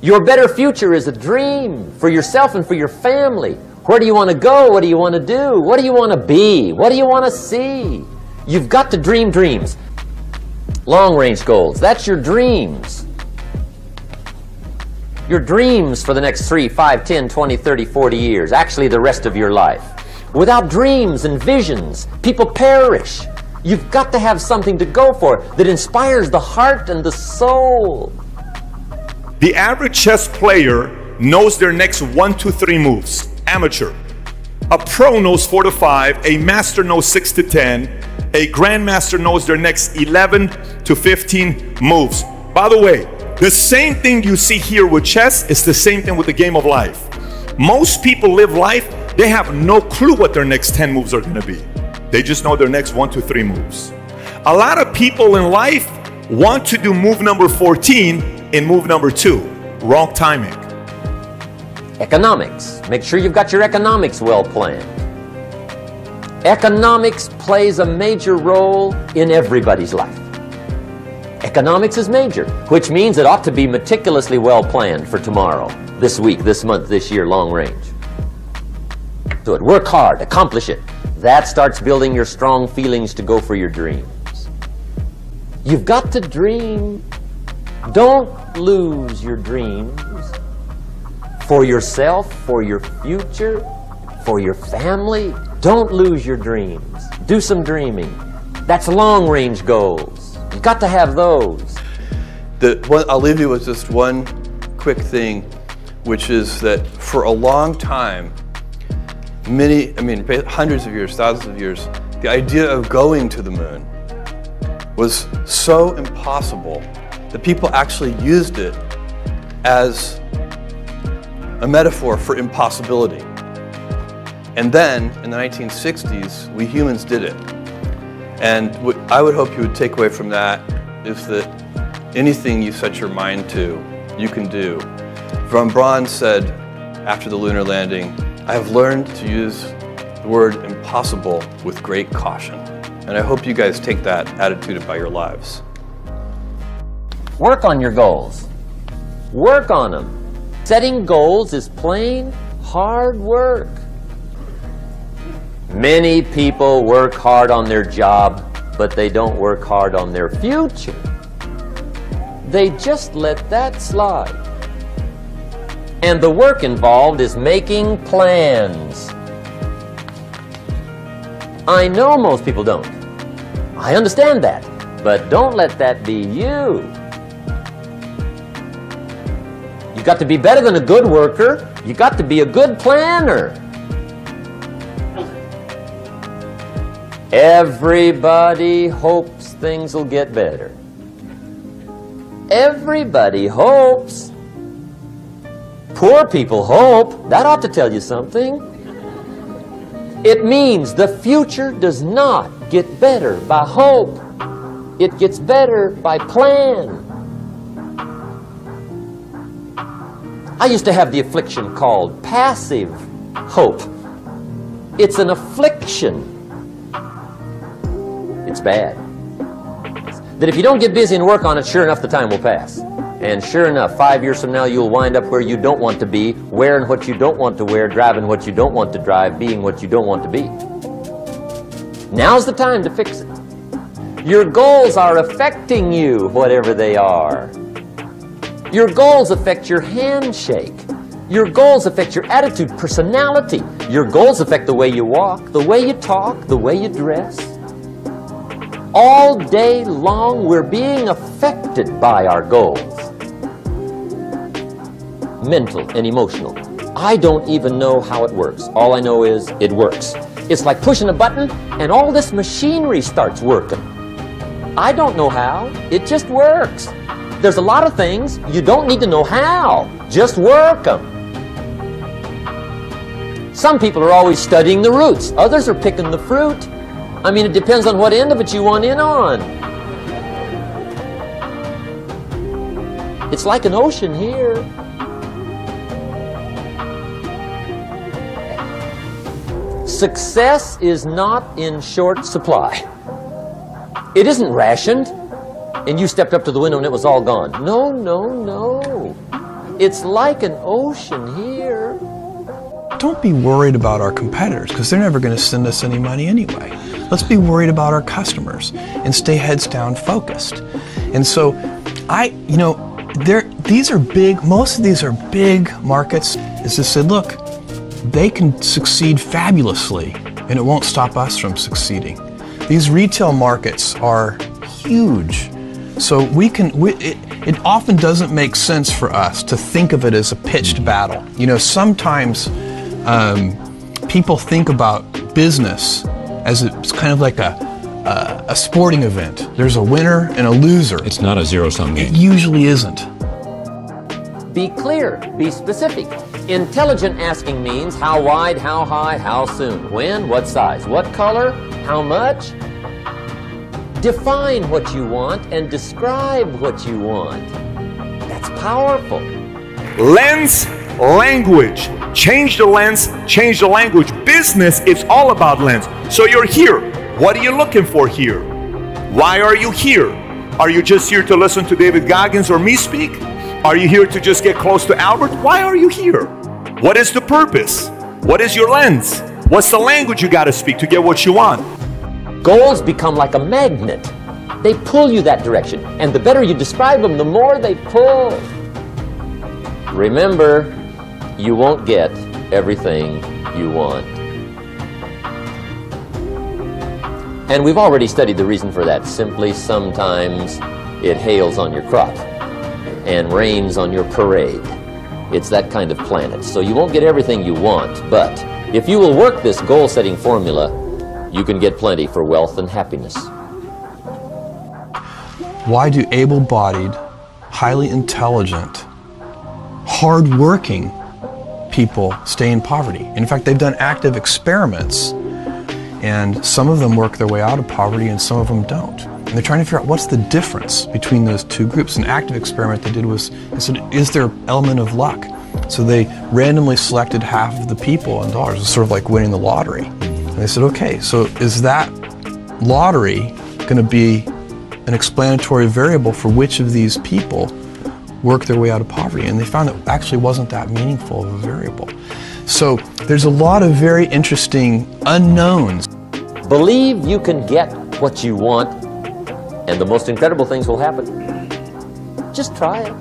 Your better future is a dream for yourself and for your family. Where do you want to go? What do you want to do? What do you want to be? What do you want to see? You've got to dream dreams. Long-range goals, that's your dreams. Your dreams for the next 3, 5, 10, 20, 30, 40 years, actually the rest of your life. Without dreams and visions, people perish. You've got to have something to go for that inspires the heart and the soul. The average chess player knows their next 1, 2, 3 moves. Amateur. A pro knows 4 to 5, a master knows 6 to 10, a grandmaster knows their next 11 to 15 moves. By the way, the same thing you see here with chess is the same thing with the game of life. Most people live life, they have no clue what their next 10 moves are going to be. They just know their next 1, 2, 3 moves. A lot of people in life want to do move number 14 in move number 2. Wrong timing. Economics. Make sure you've got your economics well planned. Economics plays a major role in everybody's life. Economics is major, which means it ought to be meticulously well planned for tomorrow, this week, this month, this year, long range. Do it. Work hard. Accomplish it. That starts building your strong feelings to go for your dreams. You've got to dream. Don't lose your dreams for yourself, for your future, for your family. Don't lose your dreams. Do some dreaming. That's long-range goals. You've got to have those. I'll leave you with just one quick thing, which is that for a long time, hundreds of years, thousands of years, the idea of going to the moon was so impossible that people actually used it as a metaphor for impossibility. And then, in the 1960s, we humans did it. And what I would hope you would take away from that is that anything you set your mind to, you can do. Jim Rhon said after the lunar landing, I have learned to use the word impossible with great caution. And I hope you guys take that attitude about your lives. Work on your goals. Work on them. Setting goals is plain hard work. Many people work hard on their job, but they don't work hard on their future. They just let that slide. And the work involved is making plans. I know most people don't. I understand that, but don't let that be you. You've got to be better than a good worker. You've got to be a good planner. Everybody hopes things will get better. Everybody hopes. Poor people hope. That ought to tell you something. It means the future does not get better by hope. It gets better by plan. I used to have the affliction called passive hope. It's an affliction. It's bad. That if you don't get busy and work on it, sure enough, the time will pass. And sure enough, 5 years from now, you'll wind up where you don't want to be, wearing what you don't want to wear, driving what you don't want to drive, being what you don't want to be. Now's the time to fix it. Your goals are affecting you, whatever they are. Your goals affect your handshake. Your goals affect your attitude, personality. Your goals affect the way you walk, the way you talk, the way you dress. All day long, we're being affected by our goals. Mental and emotional. I don't even know how it works. All I know is it works. It's like pushing a button and all this machinery starts working. I don't know how. It just works. There's a lot of things you don't need to know how. Just work them. Some people are always studying the roots. Others are picking the fruit. I mean, it depends on what end of it you want in on. It's like an ocean here. Success is not in short supply. It isn't rationed, and you stepped up to the window and it was all gone. No, no, no. It's like an ocean here. Don't be worried about our competitors, because they're never going to send us any money anyway. Let's be worried about our customers and stay heads down focused. And so these are big, most of these are big markets. Is to say, look, they can succeed fabulously and it won't stop us from succeeding. These retail markets are huge. So it often doesn't make sense for us to think of it as a pitched battle. Sometimes people think about business as it's kind of like a sporting event. There's a winner and a loser. It's not a zero-sum game. It usually isn't. Be clear, be specific. Intelligent asking means how wide, how high, how soon, when, what size, what color, how much. Define what you want and describe what you want. That's powerful. Lens, language. Change the lens, change the language. Business is all about lens. So you're here. What are you looking for here? Why are you here? Are you just here to listen to David Goggins or me speak? Are you here to just get close to Albert? Why are you here? What is the purpose? What is your lens? What's the language you got to speak to get what you want? Goals become like a magnet. They pull you that direction. And the better you describe them, the more they pull. Remember, you won't get everything you want. And we've already studied the reason for that. Simply, sometimes it hails on your crop and rains on your parade. It's that kind of planet. So you won't get everything you want, but if you will work this goal-setting formula, you can get plenty for wealth and happiness. Why do able-bodied, highly intelligent, hard-working people stay in poverty? In fact, they've done active experiments, and some of them work their way out of poverty and some of them don't. And they're trying to figure out what's the difference between those two groups. An active experiment they did was, they said, is there an element of luck? So they randomly selected half of the people in dollars. It's sort of like winning the lottery. And they said, okay, so is that lottery going to be an explanatory variable for which of these people work their way out of poverty? And they found that actually wasn't that meaningful of a variable. So there's a lot of very interesting unknowns. Believe you can get what you want, and the most incredible things will happen. Just try it.